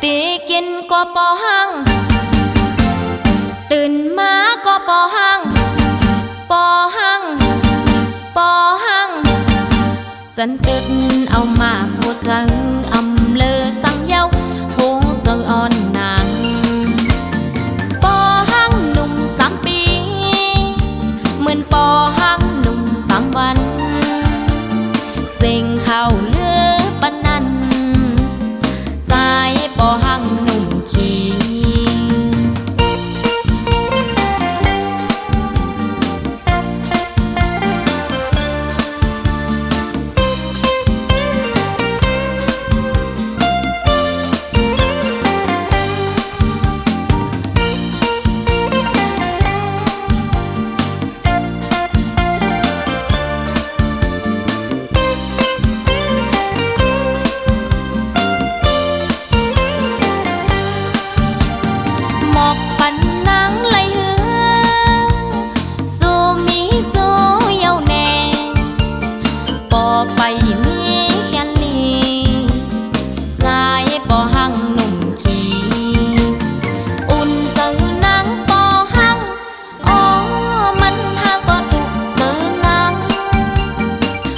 ตีกินก็ปอหังตื่นมาก็ปอหังปอหังปอหังจันตึดเอามาพูดจังอำเลอสังเยาหงจังอ่อนนางปอหังหนุ่ม3 ปีเหมือนปอหังหนุ่ม3 วันเสียงข่าวเลือปนนั้นใจปอหังหนุ่มขี้ไปมีแค่นี้ใจปอหังหนุ่มขี้อุ่นเจอนังปอหังอ๋อมันหาก็ถูกเจอนัง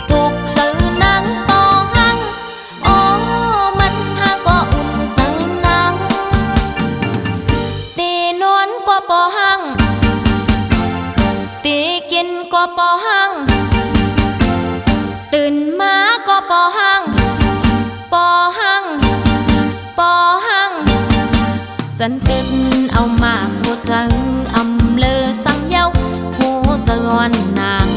ถูกเจอนังปอหังอ๋อมันหาก็อุ่นเจอนังตีนวลกว่าปอหังตีกินกว่าปอหังตื่นมาก็ปอหังปอหังปอหังจันตึดเอามาพูดจังอำเลอสังเยาหูจะอ่อนนาง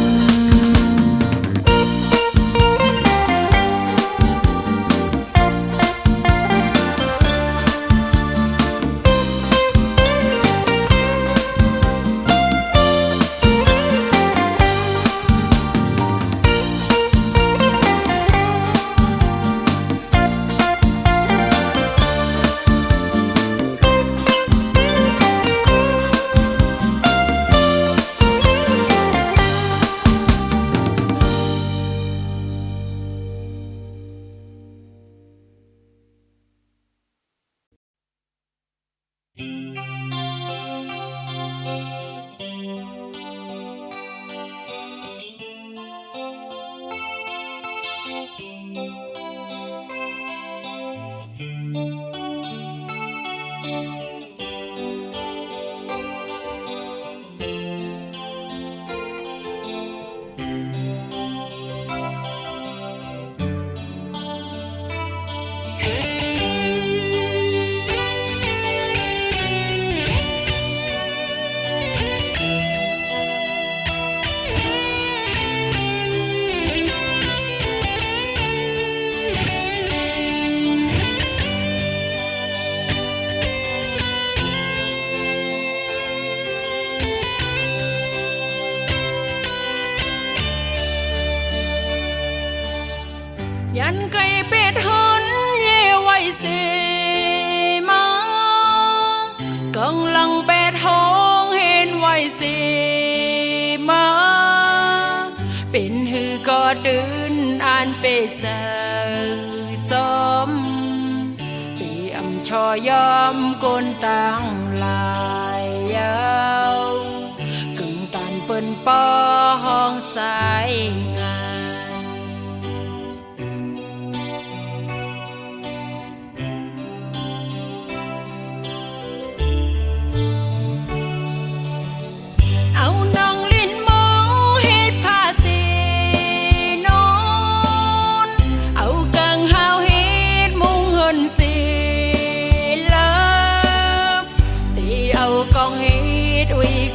ยันไก่เป็ดหันเย่ไว้เสมากังลังเป็ดห้องเห็นไว้เสมาเป็นหือก็ตื่นอ่านเปเสสมตีอำชอยอมกนต่างลายยาวกึ่งตันเปิ้นปอห้องสายงาน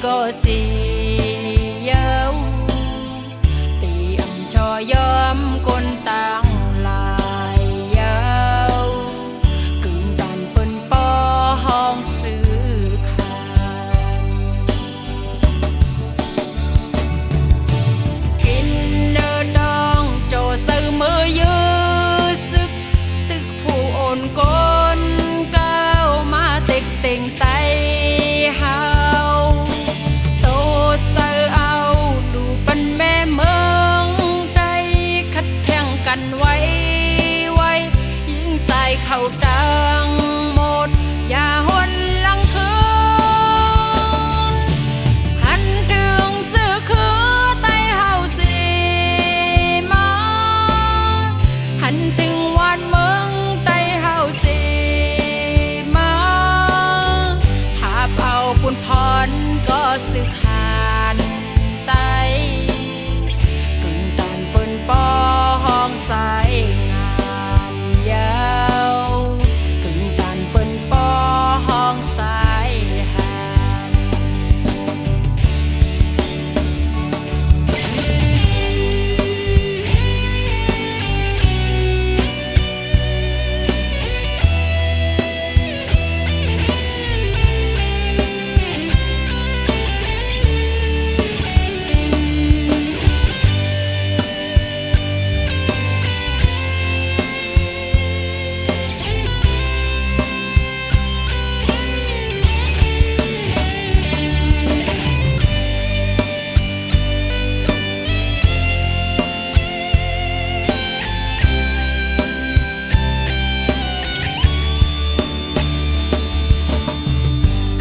ก็สิเยาวตีอำชอยอมกนต่างลายยาวกึ่งตันเปิ้นปอห้องซื้อขายกินเนื้อดองโจซื้อมือยื้อซึกตึกผู้โอนกนก้าวมาเต็กเต่งไตกันไว้ยิงใส่เข้าดังโม อย่าหนหลังคืนหันถึงสื่อคือไต้เฮาสิมาหันถึงวันเมืองไต้เฮาสิมาหาเป่าปุ่นพรก็สึกหานไตกึ่งตันเปิ้นปอห้องสายงานยาวกึ่งตันเปิ้นปอห้องสายหาน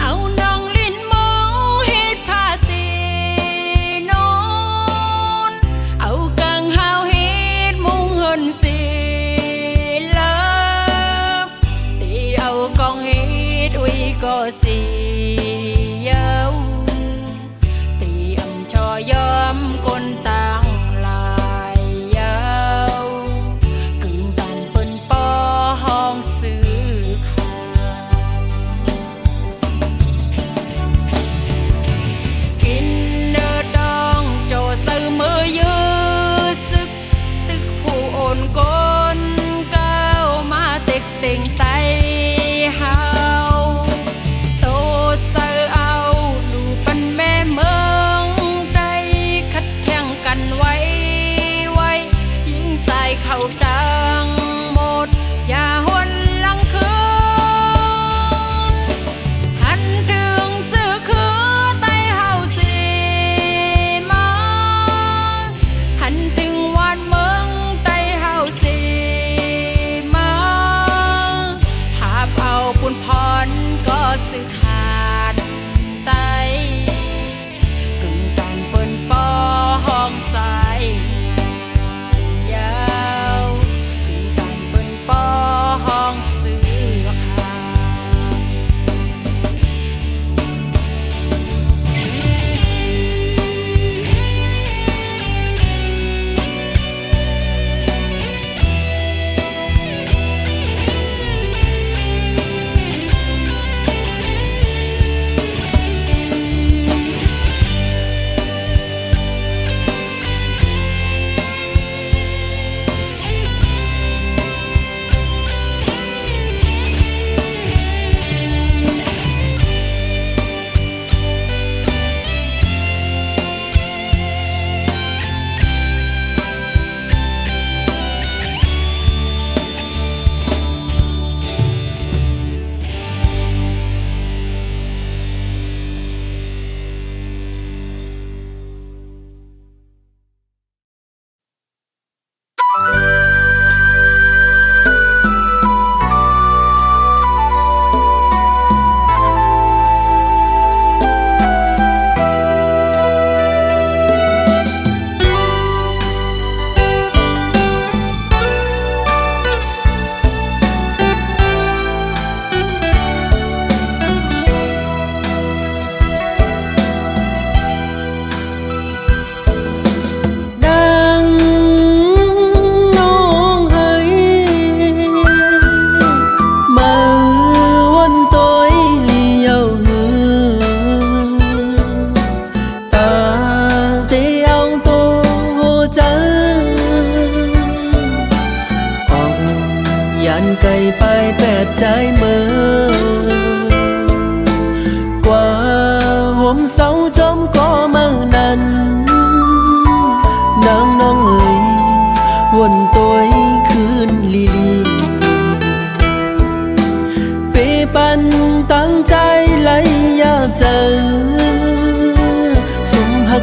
เอาน้องลิ้นมองเฮ็ดผ้าสีนอนเอากังหาวเฮ็ดมุงเฮินสีเลิบตีเอากองเฮ็ดอุ้ยก็สีเยาวตีอำชอยอมก้นต่างลายเยาวกึ่งตันเปิ้นปอห้องซื้อขาน กินเนื้อดองโจซื้อมือยื้อซึกตึกผู้โอนก้นก้าวมาเต็กเต็งไตเฮาโตซื้อเอาดูปันแม่เมืองได้คัดแข่งกันไว้ยิงใส่เข้าดังหมดอย่าหนหลังคืนหันถึงสื่อคือไต้เฮาสิมาหันถึงวันเมืองไต้เฮาสิมาหาเป่าปุ่นพรก็สึกหานไตกึ่งตันเปิ้นปอห้องสายงานยาวกึ่งตันเปิ้นปอห้องซื้อขาน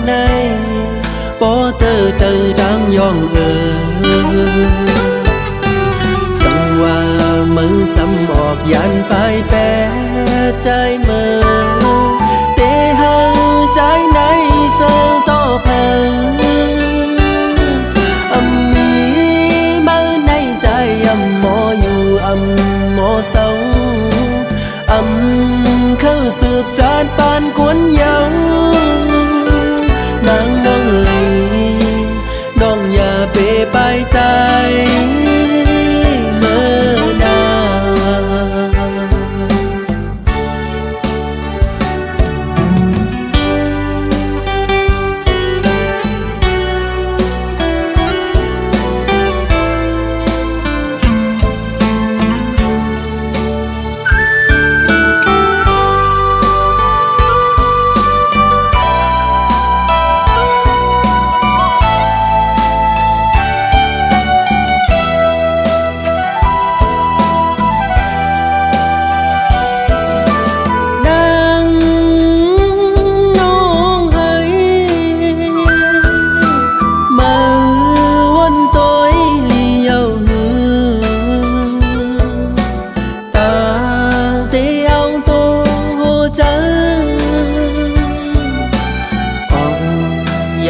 nay bỏ tơ tơ trang yong sang hoa mơ xăm ọt yan pai pe หมออยู่หมอเศร้าเข้าสืบจานปานกวนเยาวนางน้องเอ๋ยน้องอย่าเปไปใจเมื่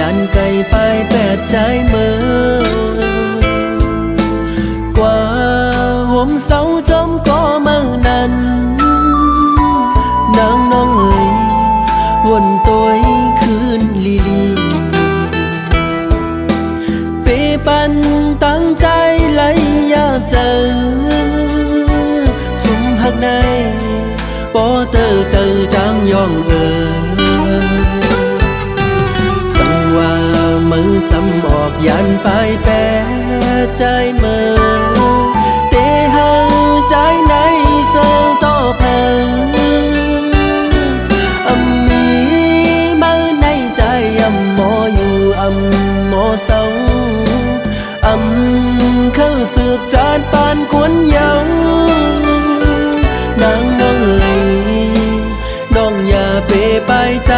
อนไก่ไปแปดใจเมื่อกว่าห่มเสาจมก็เมื่อนั้นนางน้องเอ๋ยวนตัวคืนลีเปปันตั้งใจไหลยาบเจอสุมหักในปอเตอเจอจางย่องว่ามือซ้ำออกยันไปแปรใจเมื่อเตะหาใจในเสือต่อเพลิงมีมือในใจหมออยู่หมอเศร้าเข้าสืบจานปานกวนเยาวนางน้องเอ๋ยน้องอย่าเปไปใจ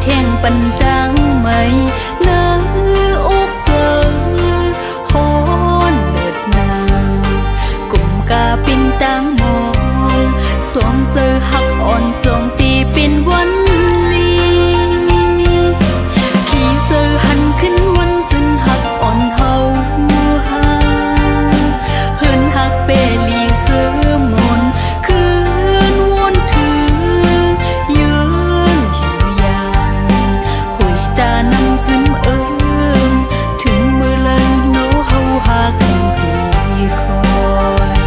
แท่งปันดังไหมนาอกเจอฮอนเลิดนากลุ่มกาปินตังมองสวงเจอหักอ่อนจงตีเป็นวันลีขี่เจอหันขึ้นวันซึ่งหักอ่อนเฮาหาเฮินหักเปลีเสือมนคืนวนถือยืนอยู่ยางหุยตานำจิ้มถึงมือเลยโนเฮาหากันปีคอย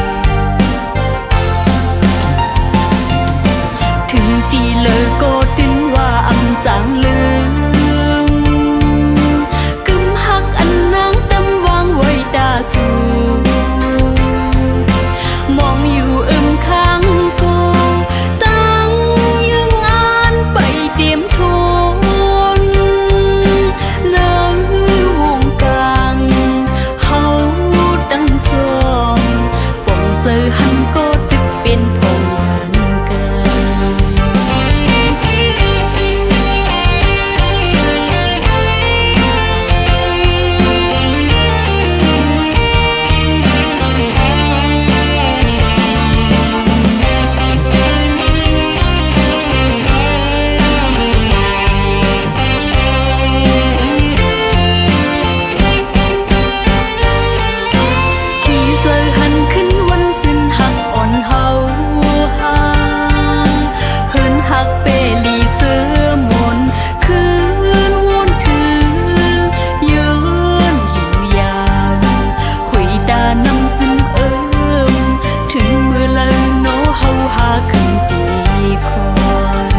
ถึงตีเลยก็ตึงว่าอำจางลืมกึมหักอันนางตำวางไว้ตาสูมองอยู่ข้างกูตั้งยังอ่านไปเตรียมทนนางวงกลางเฮาตั้งสองป่องเจอหันก็ตึกเป็นพงยันกันขี่เจอหันขึ้นวันสิ้นหักอ่อนเฮาหาเฮินหักเปลีเสือมนคืนวนถือยืนอยู่ยาวหุยดานำจิ้มถึงมือเลยโนเฮาหาขึ้นตีคอย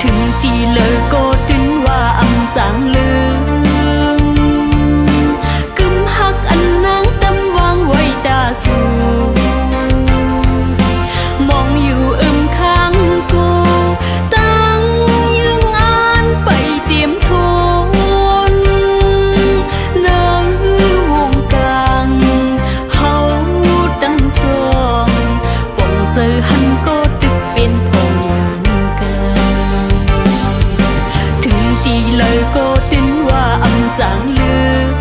ถึงตีเลยก็ตึงว่าอำจางลืมกึมหักอันนางตำวางไว้ตาสูมองอยู่ข้างกูตั้งยังอ่านไปเตรียมทนนางวงกลางเฮาตั้งสองป่องเจอหันก็ตึกเป็นพงยันกันถึงตีเลยก็ตึงว่าอำจางลืม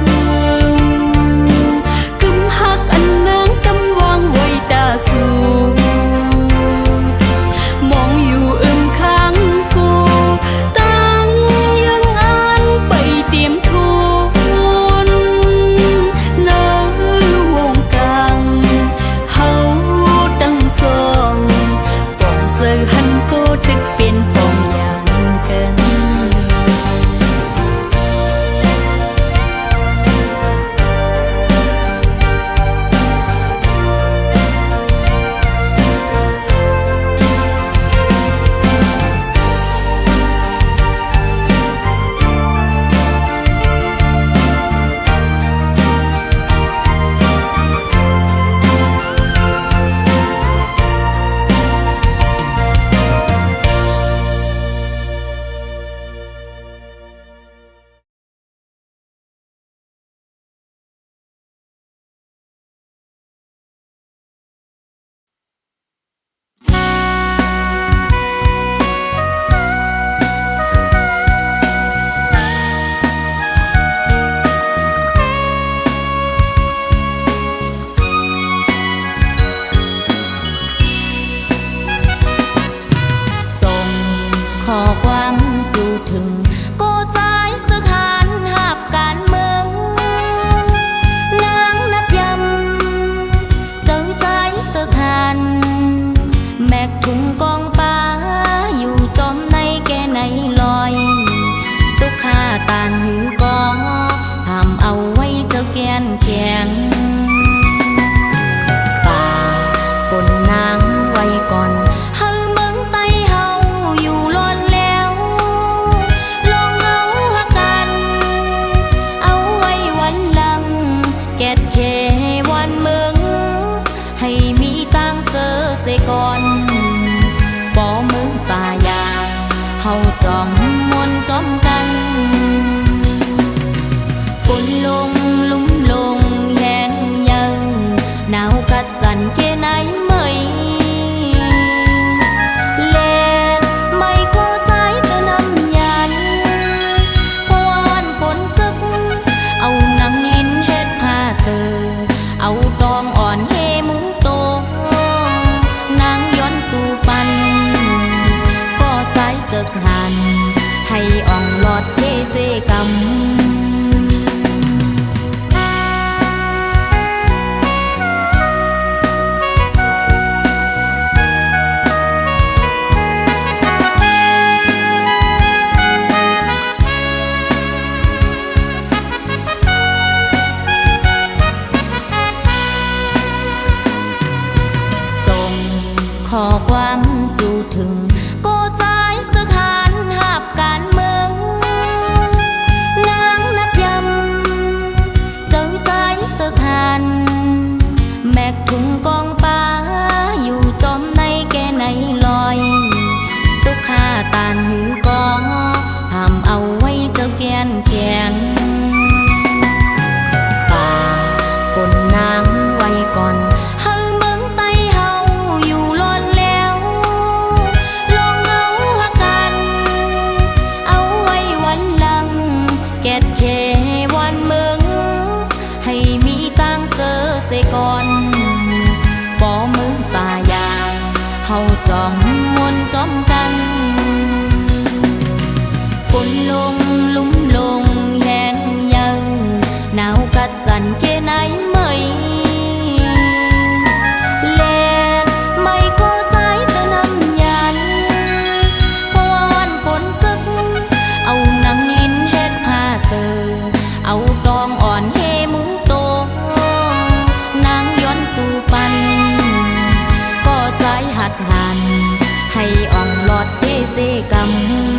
กึมหักอันนางตำวางไว้ตาสูมองอยู่ข้างกูตั้งยังอ่านไปเตรียมทนนางวงกลางเฮาตั้งสองป่องเจอหันก็ตึกเป็นพงยันกัน ล ถึงก็ใจสถานหับการเมืองนางนับยำเจอใจสถานแมกถุงกองป้าอยู่จอมในแกในลอยตุกข้าตานหือกอทำเอาไว้เจ้าแกนแข็งป่าปนนางไว้ก่อนเฮาเมืองไต้เฮาอยู่รอนแล้วลองเอาหักกันเอาไว้วันหลังแกดเควันเมืองให้มีตังเสือเสก่อนบ่เมืองสายาเฮาจอมมวนจอมกันฝนลงลุ่มลงแห้งยังหนาวกัดสั่นแค่ไหนไม่แลนไม่ก็ใจเธอนำยันเพราะว่าวันฝนซึกเอาหนังลิ้นเฮ็ดผ้าเสือเอาตองอ่อนเฮมุงโตนางย้อนสู่ปันก็ใจหักหันให้อ่องหลอดเทเสกำ